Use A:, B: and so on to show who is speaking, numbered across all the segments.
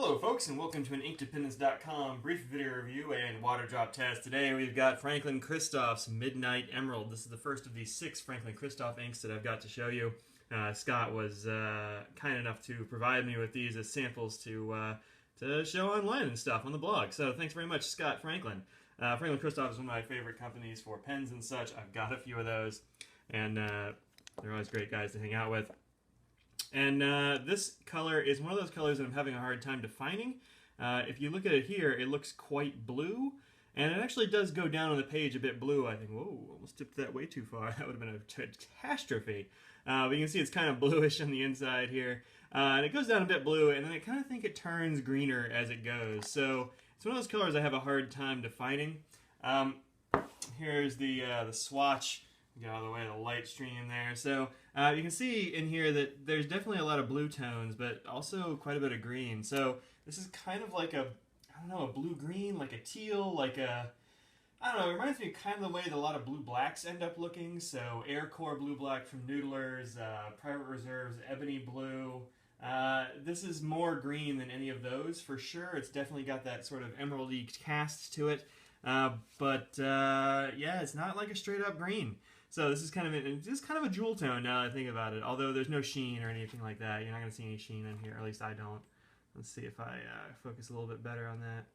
A: Hello folks, and welcome to an InkDependence.com brief video review and water drop test. Today we've got Franklin-Christoph's Midnight Emerald. This is the first of these 6 Franklin-Christoph inks that I've got to show you. Scott was kind enough to provide me with these as samples to show online and stuff on the blog. So thanks very much, Scott Franklin. Franklin-Christoph is one of my favorite companies for pens and such. I've got a few of those, and they're always great guys to hang out with. And this color is one of those colors that I'm having a hard time defining. If you look at it here, it looks quite blue, and it actually does go down on the page a bit blue. I think, whoa, almost tipped that way too far. That would have been a catastrophe. But you can see it's kind of bluish on the inside here. And it goes down a bit blue, and then I kind of think it turns greener as it goes. So it's one of those colors I have a hard time defining. Here's the swatch. Get out of the way of the light stream there. So you can see in here that there's definitely a lot of blue tones, but also quite a bit of green. So this is kind of like a, I don't know, a blue-green, like a teal, like a, I don't know, it reminds me of kind of the way that a lot of blue-blacks end up looking. So Air Core blue-black from Noodlers, Private Reserve's ebony blue. This is more green than any of those, for sure. It's definitely got that sort of emerald-y cast to it. Yeah, it's not like a straight-up green. So this is kind of a jewel tone now that I think about it. Although there's no sheen or anything like that. You're not going to see any sheen in here, or at least I don't. Let's see if I focus a little bit better on that.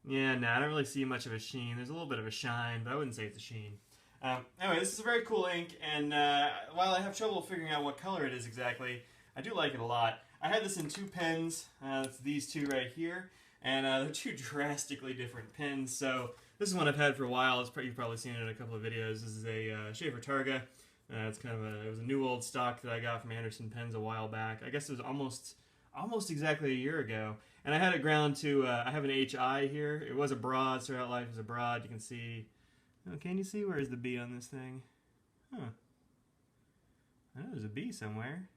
A: Yeah, no, I don't really see much of a sheen. There's a little bit of a shine, but I wouldn't say it's a sheen. Anyway, this is a very cool ink, and while I have trouble figuring out what color it is exactly, I do like it a lot. I had this in 2 pens. It's these 2 right here, and they're 2 drastically different pens. So this is one I've had for a while. You've probably seen it in a couple of videos. This is a Schaefer Targa. It's kind of it was a new old stock that I got from Anderson Pens a while back. I guess it was almost exactly a year ago. And I had it ground to, I have an HI here. It was a broad, started out life as a broad. You can see, oh, can you see where's the B on this thing? Huh. I know there's a B somewhere.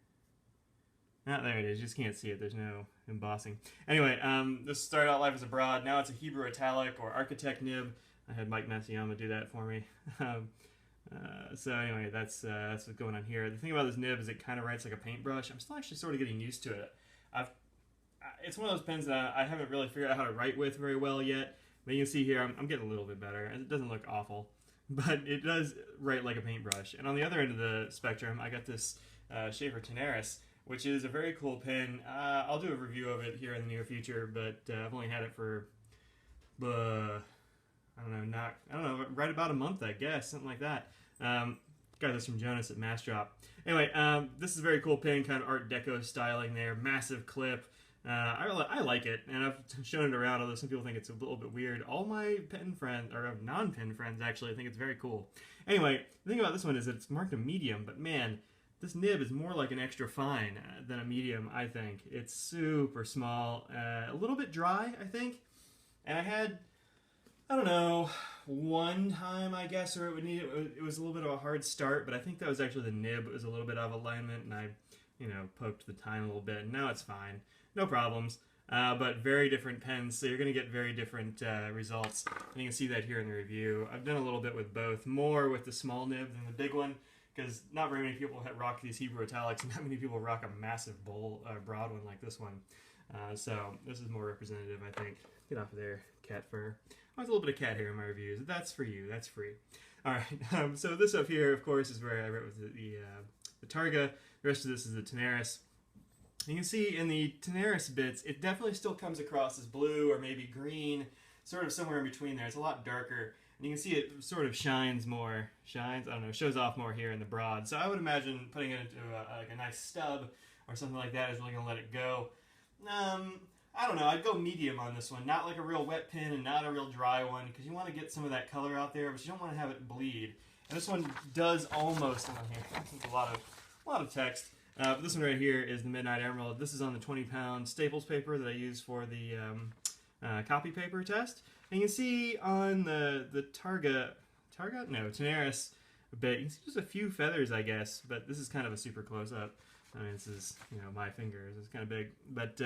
A: Ah, there it is. You just can't see it. There's no embossing. Anyway, this started out life as a broad. Now it's a Hebrew Italic or Architect nib. I had Mike Masseyama do that for me. So anyway, that's what's going on here. The thing about this nib is it kind of writes like a paintbrush. I'm still actually sort of getting used to it. It's one of those pens that I haven't really figured out how to write with very well yet. But you can see here, I'm getting a little bit better. It doesn't look awful, but it does write like a paintbrush. And on the other end of the spectrum, I got this Schaefer Tenaris, which is a very cool pen. I'll do a review of it here in the near future, but I've only had it for, I don't know, right about a month, I guess, something like that. Got this from Jonas at Mass Drop. Anyway, this is a very cool pen, kind of Art Deco styling there, massive clip. I like it, and I've shown it around, although some people think it's a little bit weird. All my pen friends, or non-pen friends actually, think it's very cool. Anyway, the thing about this one is that it's marked a medium, but man, this nib is more like an extra fine than a medium, I think. It's super small, a little bit dry, I think. And I had, I don't know, one time, I guess, where it was a little bit of a hard start, but I think that was actually the nib. It was a little bit out of alignment, and I, poked the tine a little bit, and now it's fine. No problems. But very different pens, so you're going to get very different results. And you can see that here in the review. I've done a little bit with both, more with the small nib than the big one, because not very many people rock these Hebrew Italics, and not many people rock a massive broad one like this one. So this is more representative, I think. Get off of there, cat fur. Always a little bit of cat hair in my reviews. That's for you. That's free. All right. So this up here, of course, is where I wrote with the Targa. The rest of this is the Tenaris. You can see in the Tenaris bits, it definitely still comes across as blue or maybe green, sort of somewhere in between there. It's a lot darker. And you can see it sort of shines more. I don't know, shows off more here in the broad. So I would imagine putting it into like a nice stub or something like that is really going to let it go. I don't know, I'd go medium on this one. Not like a real wet pen and not a real dry one, because you want to get some of that color out there, but you don't want to have it bleed. And this one does almost, on here, there's a lot of text. But this one right here is the Midnight Emerald. This is on the 20-pound Staples paper that I use for the copy paper test. And you can see on the Tenaris a bit, you can see just a few feathers, I guess, but this is kind of a super close-up. I mean, this is, my fingers. It's kind of big. But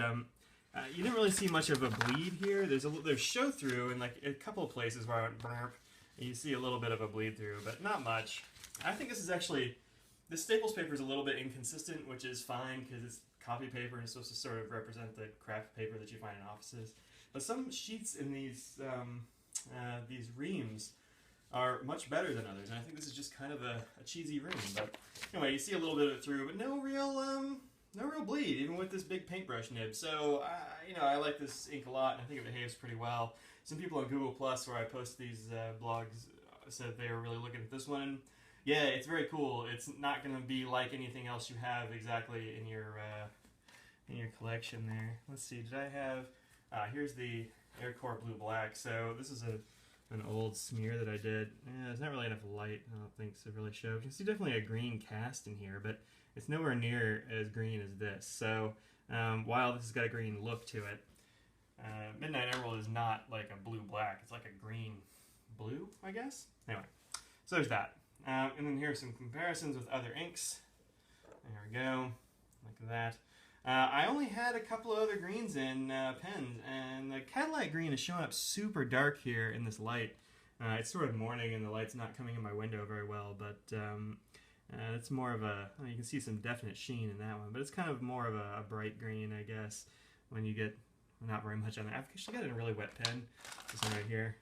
A: you didn't really see much of a bleed here. There's show-through in like a couple of places where I went burp, and you see a little bit of a bleed-through, but not much. I think this is actually This Staples paper is a little bit inconsistent, which is fine because it's copy paper and it's supposed to sort of represent the craft paper that you find in offices. But some sheets in these reams are much better than others, and I think this is just kind of a cheesy ream. But anyway, you see a little bit of it through, but no real bleed, even with this big paintbrush nib. So I like this ink a lot, and I think it behaves pretty well. Some people on Google Plus, where I post these blogs, said they were really looking at this one. Yeah, it's very cool. It's not going to be like anything else you have exactly in your collection there. Let's see, did I have... here's the Aircore Blue Black. So this is an old smear that I did. There's not really enough light, I don't think, to really show. You can see definitely a green cast in here, but it's nowhere near as green as this. So while this has got a green look to it, Midnight Emerald is not like a blue-black. It's like a green-blue, I guess? Anyway, so there's that. And then here's some comparisons with other inks. There we go. Look at that. I only had a couple of other greens in pens, and the Cadillac green is showing up super dark here in this light. It's sort of morning and the light's not coming in my window very well, but it's more of a, you can see some definite sheen in that one, but it's kind of more of a bright green, I guess, when you get not very much on it. I've actually got it in a really wet pen. This one right here.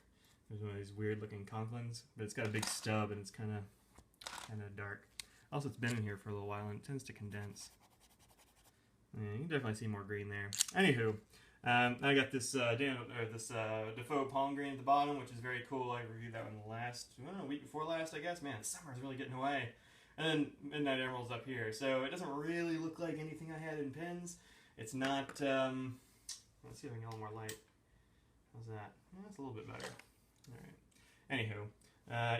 A: There's one of these weird looking Conklins, but it's got a big stub and it's kind of dark. Also, it's been in here for a little while and it tends to condense. Yeah, you can definitely see more green there. Anywho, I got this Defoe Palm Green at the bottom, which is very cool. I reviewed that one week before last, I guess. Man, summer's really getting away. And then Midnight Emerald's up here. So it doesn't really look like anything I had in pens. It's not, let's see if I can get a little more light. How's that? Yeah, that's a little bit better. Alright. Anywho,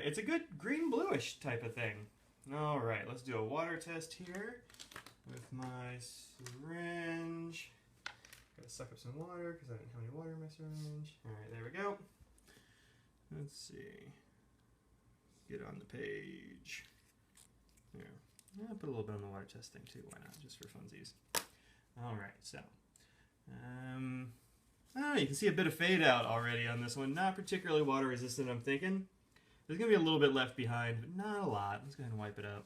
A: it's a good green-bluish type of thing. Alright, let's do a water test here with my syringe. Gotta suck up some water because I didn't have any water in my syringe. Alright, there we go. Let's see. Get on the page. There. I'll put a little bit on the water test thing too. Why not? Just for funsies. Alright, so. You can see a bit of fade out already on this one. Not particularly water resistant, I'm thinking. There's going to be a little bit left behind, but not a lot. Let's go ahead and wipe it up.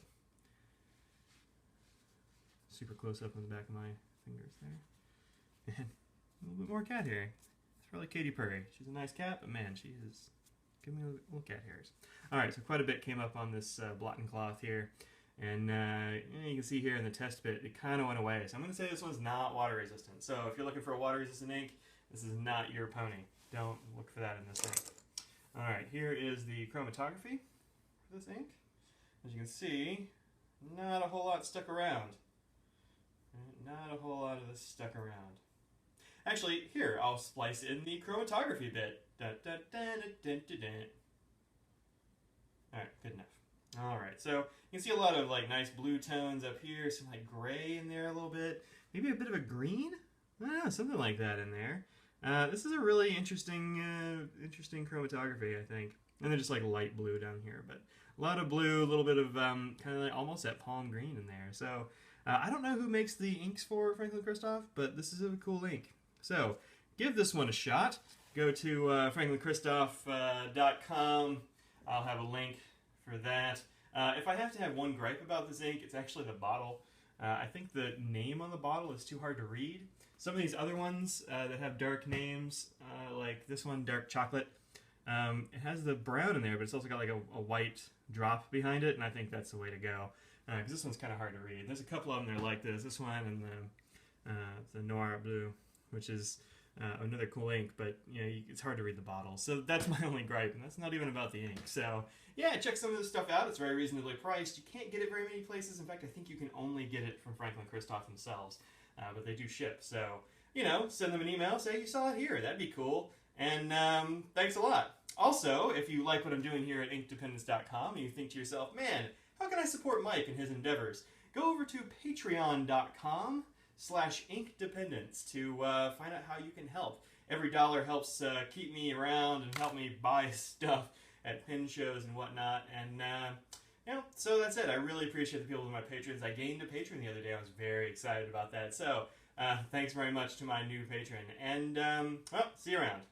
A: Super close up on the back of my fingers there. And a little bit more cat hair. It's probably Katy Perry. She's a nice cat, but man, she is giving me little cat hairs. Alright, so quite a bit came up on this blotting cloth here. And you can see here in the test bit, it kind of went away. So I'm going to say this one's not water resistant. So if you're looking for a water resistant ink, this is not your pony. Don't look for that in this ink. Alright, here is the chromatography for this ink. As you can see, not a whole lot stuck around. Not a whole lot of this stuck around. Actually, here, I'll splice in the chromatography bit. Alright, good enough. Alright, so you can see a lot of like nice blue tones up here, some like gray in there a little bit, maybe a bit of a green? I don't know, something like that in there. This is a really interesting chromatography, I think. And then just like light blue down here, but a lot of blue, a little bit of kind of like almost that palm green in there. So I don't know who makes the inks for Franklin-Christoph, but this is a cool ink. So give this one a shot. Go to franklin-christoph.com. I'll have a link for that. If I have to have one gripe about this ink, it's actually the bottle. I think the name on the bottle is too hard to read. Some of these other ones that have dark names, like this one, Dark Chocolate, it has the brown in there, but it's also got like a white drop behind it, and I think that's the way to go. Because this one's kind of hard to read. There's a couple of them that are like this. This one and the Noir Blue, which is another cool ink, but you know, it's hard to read the bottle. So that's my only gripe, and that's not even about the ink. So yeah, check some of this stuff out. It's very reasonably priced. You can't get it very many places. In fact, I think you can only get it from Franklin-Christoph themselves, but they do ship. So, you know, send them an email, say you saw it here. That'd be cool. And thanks a lot. Also, if you like what I'm doing here at inkdependence.com and you think to yourself, man, how can I support Mike in his endeavors? Go over to patreon.com/inkdependence to find out how you can help. Every dollar helps keep me around and help me buy stuff at pen shows and whatnot. And, you know, so that's it. I really appreciate the people who are my patrons. I gained a patron the other day. I was very excited about that. So, thanks very much to my new patron. And, well, see you around.